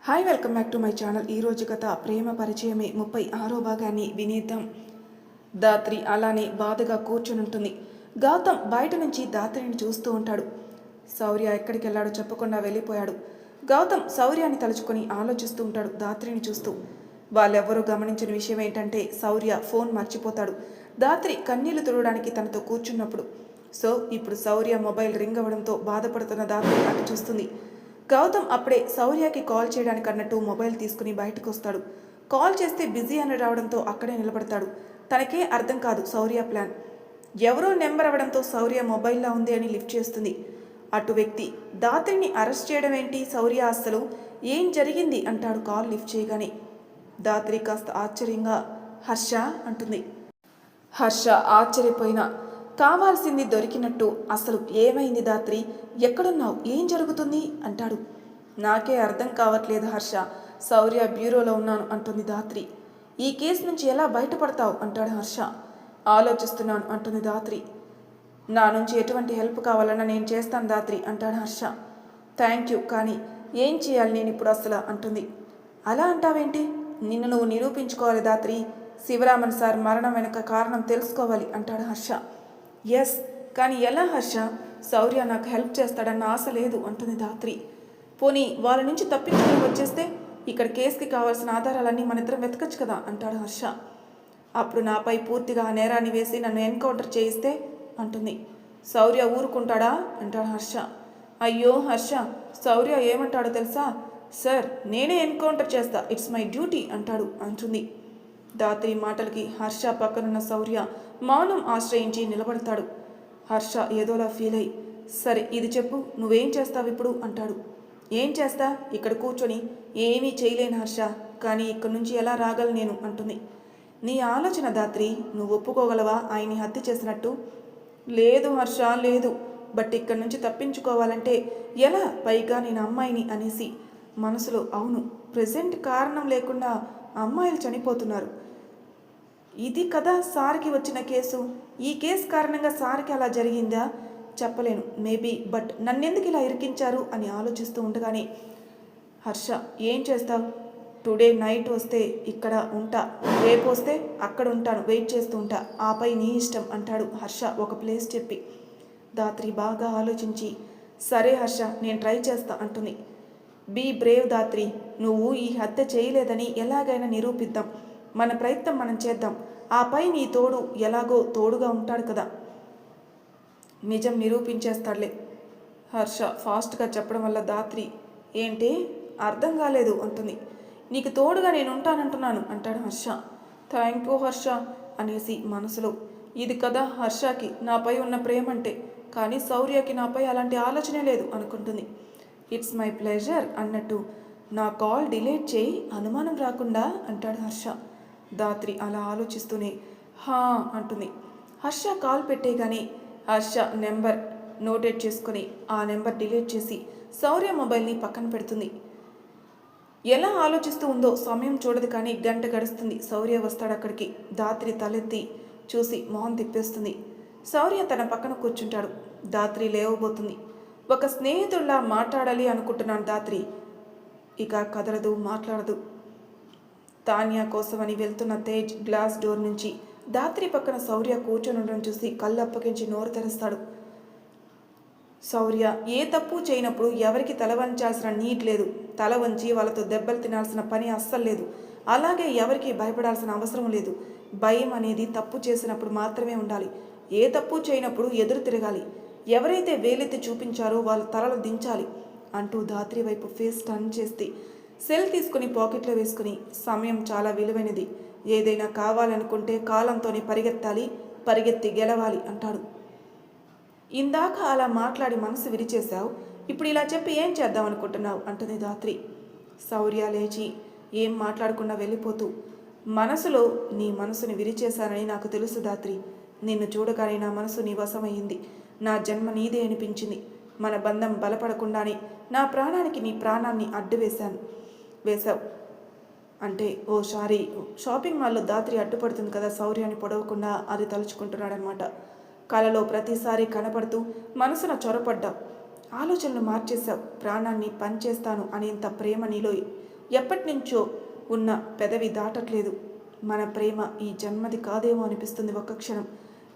Hi welcome back to my channel. ఈరోజు కథ ప్రేమ పరిచయమే 36వ భాగాన్ని వినేద్దాం. దాత్రి అలానే బాధగా కూర్చునుంటుంది. గౌతమ్ బయట నుంచి దాత్రిని చూస్తూ ఉంటాడు. శౌర్య ఎక్కడికి వెళ్ళాడో చెప్పకుండా వెళ్ళిపోయాడు. గౌతమ్ శౌర్యాన్ని తలుచుకొని ఆలోచిస్తూ ఉంటాడు దాత్రిని చూస్తూ. వాళ్ళెవ్వరూ గమనించిన విషయం ఏంటంటే శౌర్య ఫోన్ మర్చిపోతాడు దాత్రి కన్నీళ్లు తుడవడానికి తనతో కూర్చున్నప్పుడు. సో ఇప్పుడు శౌర్య మొబైల్ రింగ్ అవ్వడంతో బాధపడుతున్న దాత్రి అటు చూస్తుంది. గౌతమ్ అప్పుడే శౌర్యకి కాల్ చేయడానికి అన్నట్టు మొబైల్ తీసుకుని బయటకు వస్తాడు. కాల్ చేస్తే బిజీ అని రావడంతో అక్కడే నిలబడతాడు. తనకే అర్థం కాదు శౌర్య ప్లాన్. ఎవరో నెంబర్ అవ్వడంతో శౌర్య మొబైల్లా ఉంది అని లిఫ్ట్ చేస్తుంది. అటు వ్యక్తి దాత్రిని అరెస్ట్ చేయడం ఏంటి శౌర్య, అస్సలు ఏం జరిగింది అంటాడు కాల్ లిఫ్ట్ చేయగానే. దాత్రి కాస్త ఆశ్చర్యంగా హర్ష అంటుంది. హర్ష ఆశ్చర్యపోయినా కావాల్సింది దొరికినట్టు అసలు ఏమైంది దాత్రి, ఎక్కడున్నావు, ఏం జరుగుతుంది అంటాడు. నాకే అర్థం కావట్లేదు హర్ష, శౌర్య బ్యూరోలో ఉన్నాను అంటుంది దాత్రి. ఈ కేసు నుంచి ఎలా బయటపడతావు అంటాడు హర్ష. ఆలోచిస్తున్నాను అంటుంది దాత్రి. నా నుంచి ఎటువంటి హెల్ప్ కావాలన్నా నేను చేస్తాను దాత్రి అంటాడు హర్ష. థ్యాంక్ యూ, కానీ ఏం చేయాలి నేను ఇప్పుడు అసలు అంటుంది. అలా అంటావేంటి, నిన్ను నువ్వు నిరూపించుకోవాలి దాత్రి. శివరామన్ సార్ మరణం వెనుక కారణం తెలుసుకోవాలి అంటాడు హర్ష. ఎస్, కానీ ఎలా హర్ష, శౌర్య నాకు హెల్ప్ చేస్తాడన్న ఆశ లేదు అంటుంది దాత్రి. పోనీ వాళ్ళ నుంచి తప్పించుకుని వచ్చేస్తే ఇక్కడ కేసుకి కావాల్సిన ఆధారాలన్నీ మన ఇద్దరం వెతకచ్చు కదా అంటాడు హర్ష. అప్పుడు నాపై పూర్తిగా ఆ నేరాన్ని వేసి నన్ను ఎన్కౌంటర్ చేయిస్తే అంటుంది. శౌర్య ఊరుకుంటాడా అంటాడు హర్ష. అయ్యో హర్ష, శౌర్య ఏమంటాడో తెలుసా, సార్ నేనే ఎన్కౌంటర్ చేస్తా, ఇట్స్ మై డ్యూటీ అంటుంది. దాత్రి మాటలకి హర్ష పక్కనున్న శౌర్య మౌనం ఆశ్రయించి నిలబడతాడు. హర్ష ఏదోలా ఫీల్ అయ్యి, సరే ఇది చెప్పు, నువ్వేం చేస్తావు ఇప్పుడు అంటాడు. ఏం చేస్తా, ఇక్కడ కూర్చొని ఏమీ చేయలేను హర్ష, కానీ ఇక్కడి నుంచి ఎలా రాగలను నేను అంటుంది. నీ ఆలోచన దాత్రి, నువ్వు ఒప్పుకోగలవా ఆయన్ని హత్య చేసినట్టు? లేదు హర్ష లేదు, బట్ ఇక్కడి నుంచి తప్పించుకోవాలంటే ఎలా, పైగా నేను అమ్మాయిని అనేసి మనసులో అవును, ప్రెజెంట్ కారణం లేకుండా అమ్మాయిలు చనిపోతున్నారు. ఇది కదా సార్కి వచ్చిన కేసు, ఈ కేసు కారణంగా సార్కి అలా జరిగిందా చెప్పలేను, మేబీ, బట్ నన్నెందుకు ఇలా ఇరికించారు అని ఆలోచిస్తూ ఉండగానే హర్ష ఏం చేస్తావు, టుడే నైట్ వస్తే ఇక్కడ ఉంటా, రేపు వస్తే అక్కడ ఉంటాను, వెయిట్ చేస్తూ ఉంటా, ఆపై నీ ఇష్టం అంటాడు హర్ష ఒక ప్లేస్ చెప్పి. దాత్రి బాగా ఆలోచించి సరే హర్ష నేను ట్రై చేస్తా అంటుంది. బీ బ్రేవ్ దాత్రి, నువ్వు ఈ హత్య చేయలేదని ఎలాగైనా నిరూపిద్దాం, మన ప్రయత్నం మనం చేద్దాం, ఆపై నీ తోడు ఎలాగో తోడుగా ఉంటాడు కదా, నిజం నిరూపించేస్తాడులే. హర్ష ఫాస్ట్గా చెప్పడం వల్ల దాత్రి ఏంటి అర్థం కాలేదు అంటుంది. నీకు తోడుగా నేను ఉంటానంటున్నాను అంటాడు హర్ష. థ్యాంక్ యూ హర్ష అనేసి మనసులో, ఇది కదా హర్షకి నాపై ఉన్న ప్రేమ అంటే, కానీ శౌర్యకి నాపై అలాంటి ఆలోచనే లేదు అనుకుంటుంది. ఇట్స్ మై ప్లెజర్ అన్నట్టు నా కాల్ డిలీట్ చేయి, అనుమానం రాకుండా అంటాడు హర్ష. దాత్రి అలా ఆలోచిస్తూనే హా అంటుంది. హర్ష కాల్ పెట్టేగానే హర్ష నెంబర్ నోటెడ్ చేసుకుని ఆ నెంబర్ డిలీట్ చేసి శౌర్య మొబైల్ని పక్కన పెడుతుంది. ఎలా ఆలోచిస్తూ ఉందో సమయం చూడదు, కానీ గంట గడుస్తుంది. శౌర్య వస్తాడు అక్కడికి. దాత్రి తలెత్తి చూసి మొహం తిప్పేస్తుంది. శౌర్య తన పక్కన కూర్చుంటాడు. దాత్రి లేవబోతుంది. ఒక స్నేహితుల్లా మాట్లాడాలి అనుకుంటున్నాను దాత్రి, ఇక కదలదు, మాట్లాడదు. తాన్యా కోసమని వెళ్తున్న తేజ్ గ్లాస్ డోర్ నుంచి దాత్రి పక్కన శౌర్య కూర్చొని ఉండడం చూసి కళ్ళు అప్పగించి నోరు తెరుస్తాడు. శౌర్య ఏ తప్పు చేయనప్పుడు ఎవరికి తల వంచాల్సిన నీడ్ లేదు, తల వంచి వాళ్ళతో దెబ్బలు తినాల్సిన పని అస్సలు లేదు. అలాగే ఎవరికి భయపడాల్సిన అవసరం లేదు. భయం అనేది తప్పు చేసినప్పుడు మాత్రమే ఉండాలి, ఏ తప్పు చేయనప్పుడు ఎదురు తిరగాలి. ఎవరైతే వేలెత్తి చూపించారో వాళ్ళ తలలు దించాలి అంటూ దాత్రి వైపు ఫేస్ టర్న్ చేస్తే సెల్ తీసుకుని పాకెట్లో వేసుకుని, సమయం చాలా విలువైనది, ఏదైనా కావాలనుకుంటే కాలంతోనే పరిగెత్తాలి, పరిగెత్తి గెలవాలి అంటాడు. ఇందాక అలా మాట్లాడి మనసు విరిచేశావు, ఇప్పుడు ఇలా చెప్పి ఏం చేద్దాం అనుకుంటున్నావు అంటుంది దాత్రి. శౌర్య లేచి ఏం మాట్లాడకుండా వెళ్ళిపోతూ, మనసులో నీ మనసుని విరిచేశానని నాకు తెలుసు దాత్రి, నిన్ను చూడగానే నా మనసు నీ వశమయ్యింది, నా జన్మ నీదే అనిపించింది, మన బంధం బలపడకుండానే నా ప్రాణానికి నీ ప్రాణాన్ని అడ్డు వేశావు అంటే ఓసారి షాపింగ్ మాల్లో దాత్రి అడ్డుపడుతుంది కదా శౌర్యాన్ని పొడవకుండా, అది తలుచుకుంటున్నాడనమాట. కలలో ప్రతిసారి కనపడుతూ మనసున చొరపడ్డావు, ఆలోచనలు మార్చేశావు, ప్రాణాన్ని పనిచేస్తాను అనేంత ప్రేమ నీలో ఎప్పటి నుంచో ఉన్న పెదవి దాటట్లేదు. మన ప్రేమ ఈ జన్మది కాదేమో అనిపిస్తుంది ఒక్క క్షణం.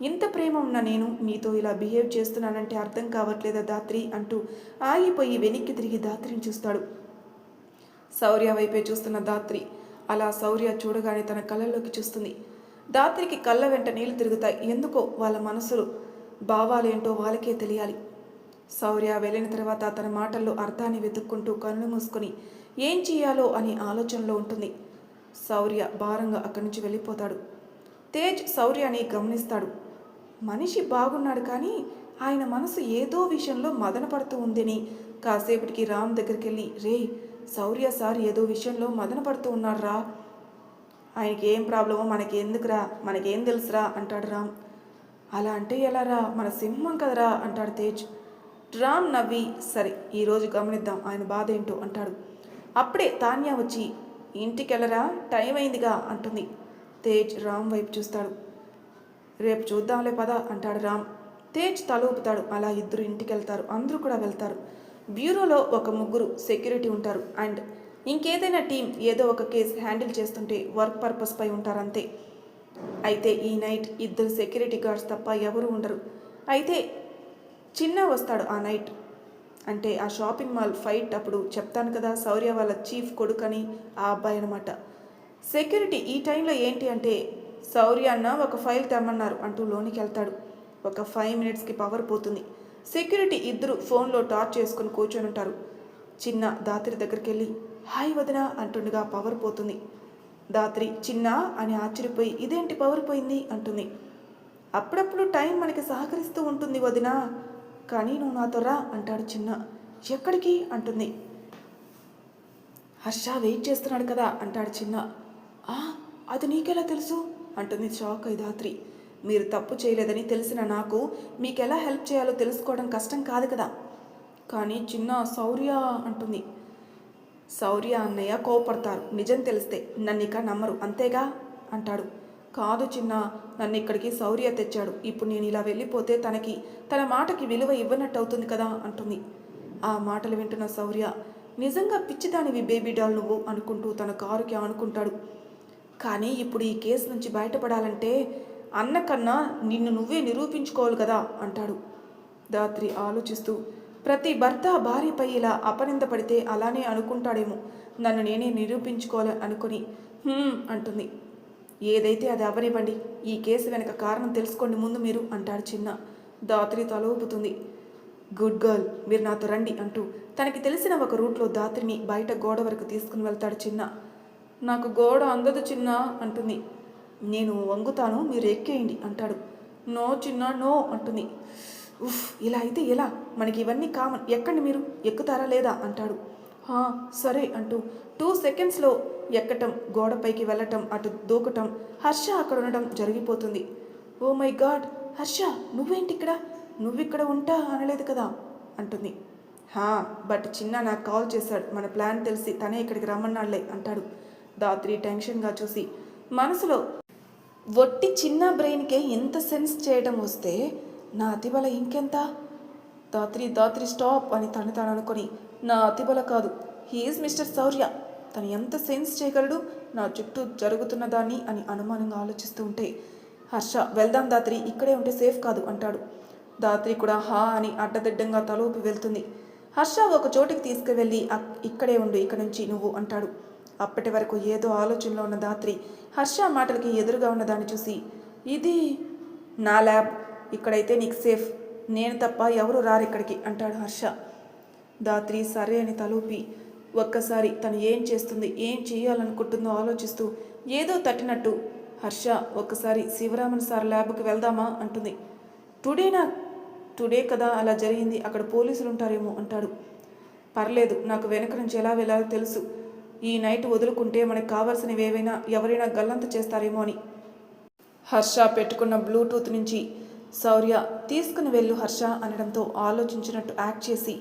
ఇంత ప్రేమ ఉన్న నేను నీతో ఇలా బిహేవ్ చేస్తున్నానంటే అర్థం కావట్లేదా దాత్రి అంటూ ఆగిపోయి వెనక్కి తిరిగి దాత్రిని చూస్తాడు. శౌర్య వైపే చూస్తున్న దాత్రి అలా శౌర్య చూడగానే తన కళ్ళల్లోకి చూస్తుంది. దాత్రికి కళ్ళ వెంట నీళ్లు తిరుగుతాయి. ఎందుకో వాళ్ళ మనసులు భావాలేంటో వాళ్ళకే తెలియాలి. శౌర్య వెళ్ళిన తర్వాత తన మాటల్లో అర్థాన్ని వెతుక్కుంటూ కళ్ళు మూసుకొని ఏం చేయాలో అని ఆలోచనలో ఉంటుంది. శౌర్య భారంగా అక్కడి నుంచి వెళ్ళిపోతాడు. తేజ్ శౌర్యని గమనిస్తాడు. మనిషి బాగున్నాడు కానీ ఆయన మనసు ఏదో విషయంలో మదన పడుతూ ఉందని కాసేపటికి రామ్ దగ్గరికి వెళ్ళి, రే శౌర్య సార్ ఏదో విషయంలో మదన పడుతూ ఉన్నారా, ఆయనకి ఏం ప్రాబ్లమో మనకి ఎందుకురా, మనకేం తెలుసురా అంటాడు రామ్. అలా అంటే ఎలారా, మన సింహం కదరా అంటాడు తేజ్. రామ్ నవ్వి, సరే ఈరోజు గమనిద్దాం ఆయన బాధ ఏంటో అంటాడు. అప్పుడే తాన్యా వచ్చి, ఇంటికెళ్ళరా టైం అయిందిగా అంటుంది. తేజ్ రామ్ వైపు చూస్తాడు. రేపు చూద్దాంలే పద అంటాడు రామ్. తేజ్ తల ఊపుతాడు. అలా ఇద్దరు ఇంటికి వెళ్తారు. అందరూ కూడా వెళ్తారు. బ్యూరోలో ఒక ముగ్గురు సెక్యూరిటీ ఉంటారు. అండ్ ఇంకేదైనా టీం ఏదో ఒక కేసు హ్యాండిల్ చేస్తుంటే వర్క్ పర్పస్ పై ఉంటారంతే. అయితే ఈ నైట్ ఇద్దరు సెక్యూరిటీ గార్డ్స్ తప్ప ఎవరు ఉండరు. అయితే చిన్న వస్తాడు ఆ నైట్. అంటే ఆ షాపింగ్ మాల్ ఫైట్ అప్పుడు చెప్తాను కదా, శౌర్య వాళ్ళ చీఫ్ కొడుకని ఆ అబ్బాయి అనమాట. సెక్యూరిటీ ఈ టైంలో ఏంటి అంటే, శౌర్య అన్న ఒక ఫైల్ తెమ్మన్నారు అంటూ లోనికి వెళ్తాడు. ఒక 5 minutesకి పవర్ పోతుంది. సెక్యూరిటీ ఇద్దరు ఫోన్లో టార్చ్ చేసుకుని కూర్చొని ఉంటారు. చిన్న దాత్రి దగ్గరికి వెళ్ళి, హాయ్ వదిన అంటుండగా పవర్ పోతుంది. దాత్రి చిన్న అని ఆశ్చర్యపోయి, ఇదేంటి పవర్ పోయింది అంటుంది. అప్పుడప్పుడు టైం మనకి సహకరిస్తూ ఉంటుంది వదిన, కానీ నువ్వు నాతో రా అంటాడు చిన్న. ఎక్కడికి అంటుంది. హర్ష వెయిట్ చేస్తున్నాడు కదా అంటాడు చిన్న. అది నీకెలా తెలుసు అంటుంది షాక్ అయి దాత్రి. మీరు తప్పు చేయలేదని తెలిసిన నాకు మీకెలా హెల్ప్ చేయాలో తెలుసుకోవడం కష్టం కాదు కదా. కానీ చిన్న శౌర్య అంటుంది. శౌర్య అన్నయ్య కోపడతారు, నిజం తెలిస్తే నన్ను ఇక నమ్మరు అంతేగా అంటాడు. కాదు చిన్న, నన్ను ఇక్కడికి శౌర్య తెచ్చాడు. ఇప్పుడు నేను ఇలా వెళ్ళిపోతే తన మాటకి విలువ ఇవ్వనట్టు అవుతుంది కదా అంటుంది. ఆ మాటలు వింటున్న శౌర్య, నిజంగా పిచ్చిదానివి బేబీ డాల్ నువ్వు అనుకుంటూ తన కారుకి ఆనుకుంటాడు. కానీ ఇప్పుడు ఈ కేసు నుంచి బయటపడాలంటే అన్న కన్నా నిన్ను నువ్వే నిరూపించుకోవాలి కదా అంటాడు. దాత్రి ఆలోచిస్తూ, ప్రతి భర్త భార్యపై ఇలా అపనింద పడితే అలానే అనుకుంటాడేమో, నన్ను నేనే నిరూపించుకోవాలి అనుకుని అంటుంది. ఏదైతే అది అవనివ్వండి, ఈ కేసు వెనక కారణం తెలుసుకోండి ముందు మీరు అంటాడు చిన్న. దాత్రి తలూపుతుంది. గుడ్ గర్ల్, మీరు నాతో రండి అంటూ తనకి తెలిసిన ఒక రూట్లో దాత్రిని బయట గోడ వరకు తీసుకుని వెళ్తాడు చిన్న. నాకు గోడ అందదు చిన్న అంటుంది. నేను వంగుతాను, మీరు ఎక్కేయండి అంటాడు. నో చిన్న నో అంటుంది. ఉఫ్, ఇలా అయితే ఎలా, మనకి ఇవన్నీ కామన్, ఎక్కండి మీరు, ఎక్కుతారా లేదా అంటాడు. సరే అంటూ 2 secondsలో ఎక్కటం, గోడపైకి వెళ్ళటం, అటు దూకటం, హర్ష అక్కడ ఉండటం జరిగిపోతుంది. ఓ మై గాడ్ హర్ష, నువ్వేంటి ఇక్కడ, నువ్విక్కడ ఉంటా అనలేదు కదా అంటుంది. బట్ చిన్న నాకు కాల్ చేశాడు, మన ప్లాన్ తెలిసి తనే ఇక్కడికి రమ్మన్నాళ్లే అంటాడు. దాత్రి టెన్షన్గా చూసి మనసులో, ఒట్టి చిన్న బ్రెయిన్కే ఇంత సెన్స్ చేయడం వస్తే నా అతిబల ఇంకెంత. దాత్రి స్టాప్ అని తాను అనుకొని, నా అతిబల కాదు, హీఈస్ మిస్టర్ శౌర్య, తను ఎంత సెన్స్ చేయగలడు నా చుట్టూ జరుగుతున్న దాన్ని అని అనుమానంగా ఆలోచిస్తూ ఉంటే, హర్ష వెళ్దాం దాత్రి, ఇక్కడే ఉంటే సేఫ్ కాదు అంటాడు. దాత్రి కూడా అని అడ్డదిడ్డంగా తలూపి వెళ్తుంది. హర్ష ఒక చోటికి తీసుకువెళ్ళి, ఇక్కడే ఉండు ఇక నుంచి నువ్వు అంటాడు. అప్పటి వరకు ఏదో ఆలోచనలో ఉన్న దాత్రి హర్ష మాటలకి ఎదురుగా ఉన్నదాన్ని చూసి, ఇది నా ల్యాబ్, ఇక్కడైతే నీకు సేఫ్, నేను తప్ప ఎవరు రారిక్కడికి అంటాడు హర్ష. దాత్రి సరే అని తలూపి ఒక్కసారి తను ఏం చేస్తుంది, ఏం చేయాలనుకుంటుందో ఆలోచిస్తూ ఏదో తట్టినట్టు, హర్ష ఒక్కసారి శివరామన్ సార్ ల్యాబ్కి వెళ్దామా అంటుంది. టుడే కదా అలా జరిగింది, అక్కడ పోలీసులు ఉంటారేమో అంటాడు. పర్లేదు, నాకు వెనక నుంచి ఎలా వెళ్ళాలో తెలుసు, ఈ నైట్ వదులుకుంటే మనకు కావాల్సినవి ఏవైనా ఎవరైనా గల్లంత చేస్తారేమో అని. హర్ష పెట్టుకున్న బ్లూటూత్ నుంచి శౌర్య తీసుకుని వెళ్ళు హర్ష అనడంతో ఆలోచించినట్టు యాక్ట్ చేసి,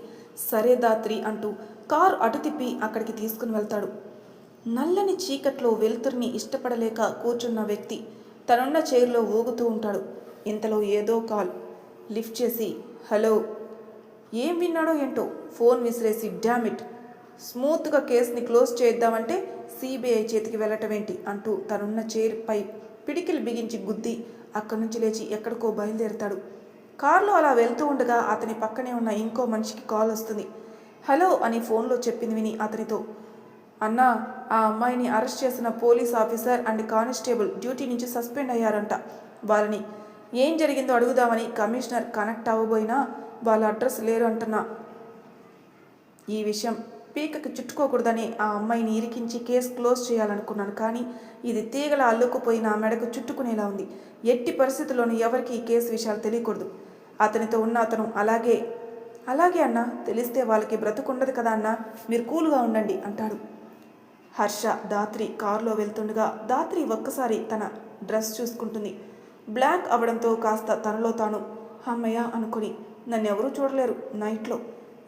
సరే దాత్రి అంటూ కారు అటు తిప్పి అక్కడికి తీసుకుని వెళ్తాడు. నల్లని చీకట్లో వెలుతురిని ఇష్టపడలేక కూర్చున్న వ్యక్తి తనున్న చైర్లో ఊగుతూ ఉంటాడు. ఇంతలో ఏదో కాల్. లిఫ్ట్ చేసి, హలో. ఏం విన్నాడో ఏంటో ఫోన్ విసిరేసి, డామిట్ స్మూత్గా కేసుని క్లోజ్ చేద్దామంటే సిబిఐ చేతికి వెళ్ళటం ఏంటి అంటూ తనున్న చైర్పై పిడికిలు బిగించి గుద్ది అక్కడి నుంచి లేచి ఎక్కడికో బయలుదేరుతాడు. కారులో అలా వెళ్తూ ఉండగా అతని పక్కనే ఉన్న ఇంకో మనిషికి కాల్ వస్తుంది. హలో అని ఫోన్లో చెప్పింది విని అతనితో, అన్నా, ఆ అమ్మాయిని అరెస్ట్ చేసిన police officer and constable duty నుంచి సస్పెండ్ అయ్యారంట. వాళ్ళని ఏం జరిగిందో అడుగుదామని కమిషనర్ కనెక్ట్ అవ్వబోయినా వాళ్ళ అడ్రస్ లేరు అంటున్నా. ఈ విషయం పీకకి చుట్టుకోకూడదని ఆ అమ్మాయిని ఇరికించి కేసు క్లోజ్ చేయాలనుకున్నాను. కానీ ఇది తీగల అల్లుకుపోయి నా మెడకు చుట్టుకునేలా ఉంది. ఎట్టి పరిస్థితుల్లోనూ ఎవరికి ఈ కేసు విషయాలు తెలియకూడదు. అతనితో ఉన్న అతను అలాగే అన్నా, తెలిస్తే వాళ్ళకి బ్రతుకుండదు కదా అన్నా, మీరు కూల్గా ఉండండి అంటాడు. హర్ష దాత్రి కారులో వెళ్తుండగా దాత్రి ఒక్కసారి తన డ్రెస్ చూసుకుంటుంది. బ్లాక్ అవడంతో కాస్త తనలో తాను అమ్మయ్య అనుకుని నన్నెవరూ చూడలేరు నైట్లో,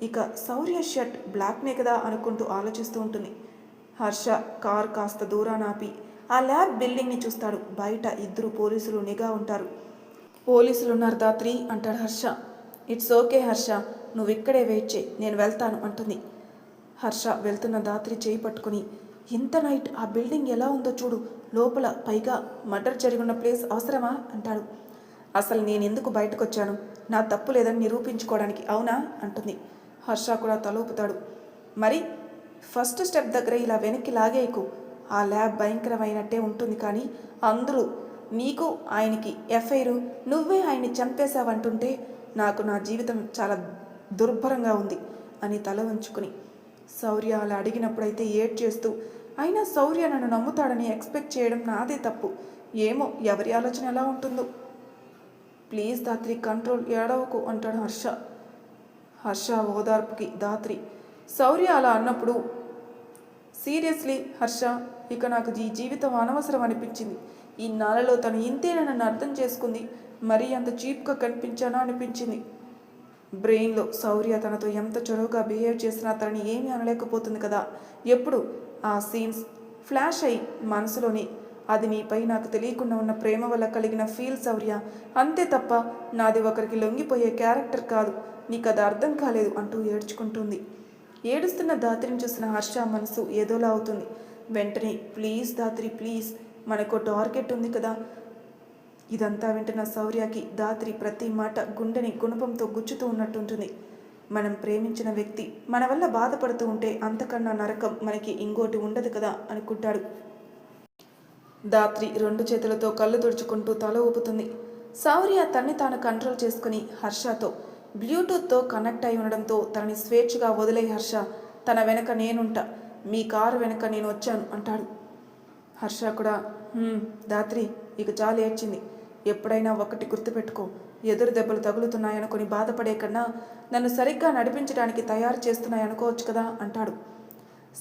ఇక శౌర్య షర్ట్ బ్లాక్నే కదా అనుకుంటూ ఆలోచిస్తూ ఉంటుంది. హర్ష కార్ కాస్త దూరాన ఆపి ఆ ల్యాబ్ బిల్డింగ్ని చూస్తాడు. బయట 2 పోలీసులు నిఘా ఉంటారు. పోలీసులున్నారు దాత్రి అంటాడు హర్ష. ఇట్స్ ఓకే హర్ష, నువ్వు ఇక్కడే వెయిట్ చేయి, నేను వెళ్తాను అంటుంది. హర్ష వెళ్తున్న దాత్రి చేయి పట్టుకుని, ఇంత నైట్ ఆ బిల్డింగ్ ఎలా ఉందో చూడు, లోపల పైగా మర్డర్ జరిగిన ప్లేస్ అవసరమా అంటాడు. అసలు నేను ఎందుకు బయటకు వచ్చాను, నా తప్పు లేదని నిరూపించుకోవడానికి, అవునా అంటుంది. హర్ష కూడా తలూపుతాడు. మరి ఫస్ట్ స్టెప్ దగ్గర ఇలా వెనక్కి లాగేయకు, ఆ ల్యాబ్ భయంకరమైనట్టే ఉంటుంది, కానీ అందరూ నీకు ఆయనకి ఎఫ్ఐఆర్, నువ్వే ఆయన్ని చంపేశావంటుంటే నాకు నా జీవితం చాలా దుర్భరంగా ఉంది అని తల వంచుకుని, శౌర్య అలా అడిగినప్పుడైతే ఏడ్ చేస్తూ, అయినా శౌర్య నన్ను నమ్ముతాడని ఎక్స్పెక్ట్ చేయడం నాదే తప్పు, ఏమో ఎవరి ఆలోచన ఎలా ఉంటుందో, ప్లీజ్ దాత్రి కంట్రోల్, ఏడవకు అంటాడు హర్ష. హర్ష ఓదార్పుకి దాత్రి, శౌర్య అలా అన్నప్పుడు సీరియస్లీ హర్ష, ఇక నాకు ఈ జీవితం అనవసరం అనిపించింది. ఈ నాలలో తను ఇంతేనా నన్ను అర్థం చేసుకుంది, మరీ అంత చీప్గా కనిపించానా అనిపించింది. బ్రెయిన్లో శౌర్య తనతో ఎంత చొరవగా బిహేవ్ చేసినా తనని ఏమీ అనలేకపోతుంది కదా. ఎప్పుడు ఆ సీన్స్ ఫ్లాష్ అయి మనసులోని, అది నీపై నాకు తెలియకుండా ఉన్న ప్రేమ వల్ల కలిగిన ఫీల్ శౌర్య, అంతే తప్ప నాది ఒకరికి లొంగిపోయే క్యారెక్టర్ కాదు, నీకు అది అర్థం కాలేదు అంటూ ఏడ్చుకుంటుంది. ఏడుస్తున్న దాత్రిని చూసిన హర్ష మనసు ఏదోలా అవుతుంది. వెంటనే ప్లీజ్ దాత్రి ప్లీజ్, మనకు టార్గెట్ ఉంది కదా. ఇదంతా వింటున్న శౌర్యకి దాత్రి ప్రతి మాట గుండెని గుణపంతో గుచ్చుతూ ఉన్నట్టుంటుంది. మనం ప్రేమించిన వ్యక్తి మన వల్ల బాధపడుతూ ఉంటే అంతకన్నా నరకం మనకి ఇంకోటి ఉండదు కదా అనుకుంటాడు. దాత్రి 2 చేతులతో కళ్ళు తుడుచుకుంటూ తల ఊపుతుంది. శౌర్య తన్ని తాను కంట్రోల్ చేసుకుని హర్షతో బ్లూటూత్తో కనెక్ట్ అయి ఉండడంతో తనని స్వేచ్ఛగా వదిలే హర్ష, తన వెనక నేనుంటా, మీ కారు వెనక నేను వచ్చాను అంటాడు. హర్ష కూడా దాత్రి ఇక చాలా ఏడ్చింది, ఎప్పుడైనా ఒకటి గుర్తుపెట్టుకో, ఎదురు దెబ్బలు తగులుతున్నాయనుకొని బాధపడే కన్నా నన్ను సరిగ్గా నడిపించడానికి తయారు చేస్తున్నాయనుకోవచ్చు కదా అంటాడు.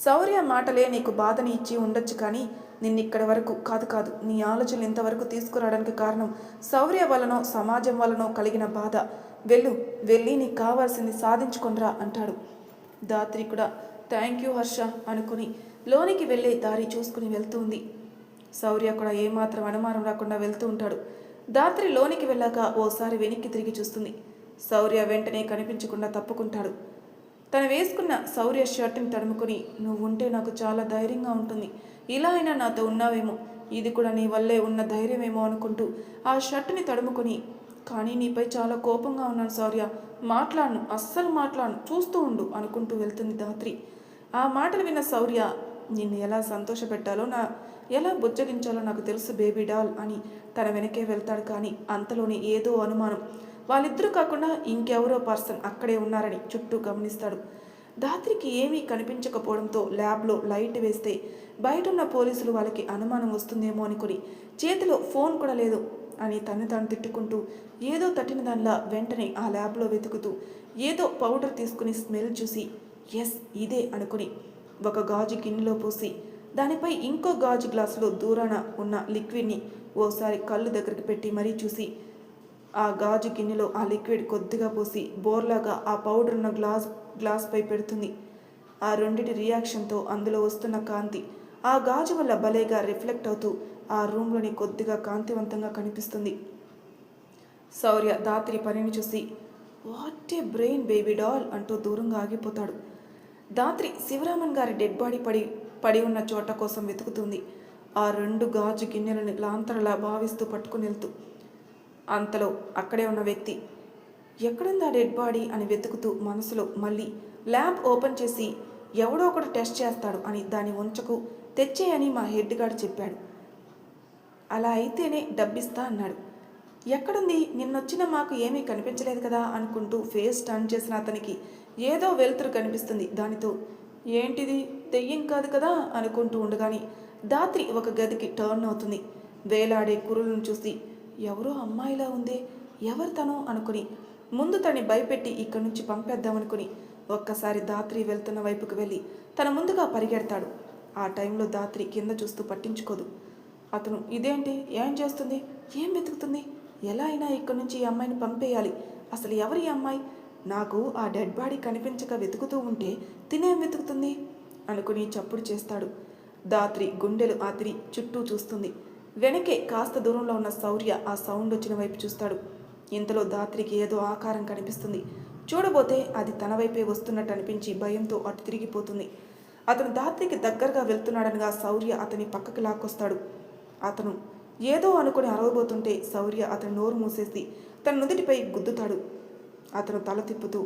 శౌర్య మాటలే నీకు బాధని ఇచ్చి ఉండొచ్చు, కానీ నిన్నిక్కడి వరకు కాదు నీ ఆలోచనలు ఇంతవరకు తీసుకురావడానికి కారణం శౌర్య వలనో సమాజం వలనో కలిగిన బాధ. వెళ్ళి నీకు కావాల్సింది సాధించుకొనిరా అంటాడు. దాత్రి కూడా థ్యాంక్ యూ హర్ష అనుకుని లోనికి వెళ్ళే దారి చూసుకుని వెళ్తుంది. శౌర్య కూడా ఏమాత్రం అనుమానం రాకుండా వెళ్తూ ఉంటాడు. దాత్రి లోనికి వెళ్ళాక ఓసారి వెనక్కి తిరిగి చూస్తుంది. శౌర్య వెంటనే కనిపించకుండా తప్పుకుంటాడు. తను వేసుకున్న శౌర్య షర్ట్ని తడుముకొని, నువ్వుంటే నాకు చాలా ధైర్యంగా ఉంటుంది, ఇలా అయినా నాతో ఉన్నావేమో, ఇది కూడా నీ వల్లే ఉన్న ధైర్యమేమో అనుకుంటూ ఆ షర్ట్ని తడుముకొని, కానీ నీపై చాలా కోపంగా ఉన్నాను శౌర్య, మాట్లాడను, అస్సలు మాట్లాడను, చూస్తూ ఉండు అనుకుంటూ వెళ్తుంది దాత్రి. ఆ మాటలు విన్న శౌర్య, నిన్ను ఎలా సంతోషపెట్టాలో, ఎలా బుజ్జగించాలో నాకు తెలుసు బేబీ డాల్ అని తన వెనకే వెళ్తాడు. కానీ అంతలోనే ఏదో అనుమానం, వాళ్ళిద్దరూ కాకుండా ఇంకెవరో పర్సన్ అక్కడే ఉన్నారని చుట్టూ గమనిస్తాడు. దాత్రికి ఏమీ కనిపించకపోవడంతో ల్యాబ్లో లైట్ వేస్తే బయట ఉన్న పోలీసులు వాళ్ళకి అనుమానం వస్తుందేమో అనుకుని, చేతిలో ఫోన్ కూడా లేదు అని తను తాను తిట్టుకుంటూ ఏదో తట్టిన దానిలా వెంటనే ఆ ల్యాబ్లో వెతుకుతూ ఏదో పౌడర్ తీసుకుని స్మెల్ చూసి ఎస్ ఇదే అనుకుని ఒక గాజు గిన్నెలో పోసి దానిపై ఇంకో గాజు గ్లాసులో దూరాన ఉన్న లిక్విడ్ని ఓసారి కళ్ళు దగ్గరికి పెట్టి మరీ చూసి ఆ గాజు గిన్నెలో ఆ లిక్విడ్ కొద్దిగా పోసి బోర్లాగా ఆ పౌడర్ ఉన్న గ్లాస్పై పెడుతుంది. ఆ రెండిటి రియాక్షన్తో అందులో వస్తున్న కాంతి ఆ గాజు వల్ల భలేగా రిఫ్లెక్ట్ అవుతూ ఆ రూమ్లోని కొద్దిగా కాంతివంతంగా కనిపిస్తుంది. శౌర్య దాత్రి పనిని చూసి what a brain baby doll అంటూ దూరంగా ఆగిపోతాడు. దాత్రి శివరామన్ గారి డెడ్ బాడీ పడి ఉన్న చోట కోసం వెతుకుతుంది. ఆ 2 గాజు గిన్నెలని లాంతరలా భావిస్తూ పట్టుకుని వెళ్తూ. అంతలో అక్కడే ఉన్న వ్యక్తి ఎక్కడుందా డెడ్ బాడీ అని వెతుకుతూ మనసులో మళ్ళీ ల్యాబ్ ఓపెన్ చేసి ఎవడో ఒకడు టెస్ట్ చేస్తాడు అని దాని ఉంచకు తెచ్చేయని మా హెడ్ గార్డ్ చెప్పాడు. అలా అయితేనే డబ్బిస్తా అన్నాడు. ఎక్కడుంది? నిన్నొచ్చిన మాకు ఏమీ కనిపించలేదు కదా అనుకుంటూ ఫేస్ టర్న్ చేసిన అతనికి ఏదో వెలుతురు కనిపిస్తుంది. దానితో ఏంటిది, దెయ్యం కాదు కదా అనుకుంటూ ఉండగాని దాత్రి ఒక గదికి టర్న్ అవుతుంది. వేలాడే కురులను చూసి ఎవరో అమ్మాయిలా ఉందే, ఎవరు తను అనుకుని ముందు తన్ని భయపెట్టి ఇక్కడి నుంచి పంపేద్దామనుకుని ఒక్కసారి దాత్రి వెళ్తున్న వైపుకు వెళ్ళి తన ముందుగా పరిగెడతాడు. ఆ టైంలో దాత్రి కింద చూస్తూ పట్టించుకోదు. అతను ఇదేంటి, ఏం చేస్తుంది, ఏం వెతుకుతుంది, ఎలా అయినా ఇక్కడి నుంచి ఈ అమ్మాయిని పంపేయాలి, అసలు ఎవరి అమ్మాయి, నాకు ఆ డెడ్ బాడీ కనిపించక వెతుకుతూ ఉంటే తినేం వెతుకుతుంది అనుకుని చప్పుడు చేస్తాడు. దాత్రి గుండెలు ఆతిరి చుట్టూ చూస్తుంది. వెనకే కాస్త దూరంలో ఉన్న శౌర్య ఆ సౌండ్ వచ్చిన వైపు చూస్తాడు. ఇంతలో దాత్రికి ఏదో ఆకారం కనిపిస్తుంది. చూడబోతే అది తన వైపే వస్తున్నట్టు అనిపించి భయంతో అటు తిరిగిపోతుంది. అతను దాత్రికి దగ్గరగా వెళ్తున్నాడనగా శౌర్య అతని పక్కకి లాక్కొస్తాడు. అతను ఏదో అనుకుని అరవబోతుంటే శౌర్య అతని నోరు మూసేసి తన నుదుటిపై గుద్దుతాడు. అతను తల తిప్పుతూ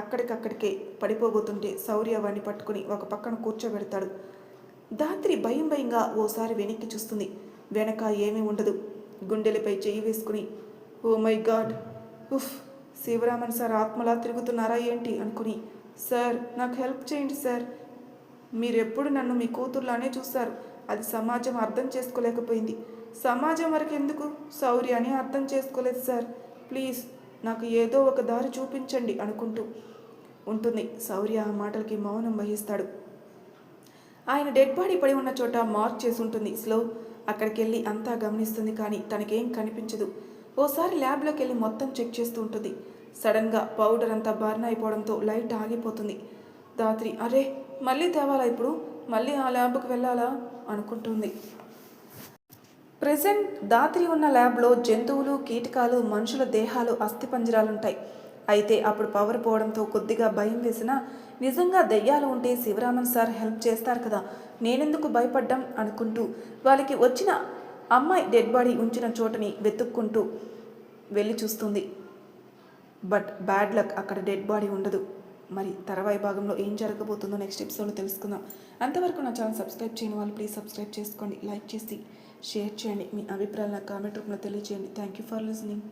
అక్కడికక్కడికే పడిపోబోతుంటే శౌర్య వాడిని పట్టుకుని ఒక పక్కన కూర్చోబెడతాడు. దాత్రి భయంగా ఓసారి వెనక్కి చూస్తుంది. వెనక ఏమీ ఉండదు. గుండెలపై చెయ్యి వేసుకుని ఓ మై గాడ్, ఉఫ్, శివరామన్ సార్ ఆత్మలా తిరుగుతున్నారా ఏంటి అనుకుని, సార్ నాకు హెల్ప్ చేయండి సార్, మీరెప్పుడు నన్ను మీ కూతుర్లానే చూస్తారు, అది సమాజం అర్థం చేసుకోలేకపోయింది, సమాజం వరకు ఎందుకు శౌర్యాన్ని అర్థం చేసుకోలేదు సార్, ప్లీజ్ నాకు ఏదో ఒక దారి చూపించండి అనుకుంటూ ఉంటుంది. శౌర్య ఆ మాటలకి మౌనం వహిస్తాడు. ఆయన డెడ్ బాడీ పడి ఉన్న చోట మార్క్ చేసి ఉంటుంది. స్లో అక్కడికి వెళ్ళి అంతా గమనిస్తుంది కానీ తనకేం కనిపించదు. ఓసారి ల్యాబ్లోకి వెళ్ళి మొత్తం చెక్ చేస్తూ ఉంటుంది. సడన్గా పౌడర్ అంతా బర్న్ అయిపోవడంతో లైట్ ఆగిపోతుంది. దాత్రి అరే మళ్ళీ తేవాలా, ఇప్పుడు మళ్ళీ ఆ ల్యాబ్కి వెళ్ళాలా అనుకుంటుంది. ప్రెజెంట్ దాత్రి ఉన్న ల్యాబ్లో జంతువులు, కీటకాలు, మనుషుల దేహాలు, అస్థిపంజరాలుంటాయి. అయితే అప్పుడు పవర్ పోవడంతో కొద్దిగా భయం వేసినా నిజంగా దెయ్యాలు ఉంటే శివరామన్ సార్ హెల్ప్ చేస్తారు కదా, నేనెందుకు భయపడ్డం అనుకుంటూ వాళ్ళకి వచ్చిన అమ్మాయి డెడ్ బాడీ ఉంచిన చోటని వెతుక్కుంటూ వెళ్ళి చూస్తుంది. బట్ బ్యాడ్ లక్, అక్కడ డెడ్ బాడీ ఉండదు. మరి తర్వాయి భాగంలో ఏం జరగబోతుందో నెక్స్ట్ ఎపిసోడ్లో తెలుసుకుందాం. అంతవరకు నా ఛానల్ సబ్స్క్రైబ్ చేయని వాళ్ళు ప్లీజ్ సబ్స్క్రైబ్ చేసుకోండి, లైక్ చేసి షేర్ చేయండి, మీ అభిప్రాయాలు నా కామెంట్ రూపంలో తెలియజేయండి. Thank you for listening.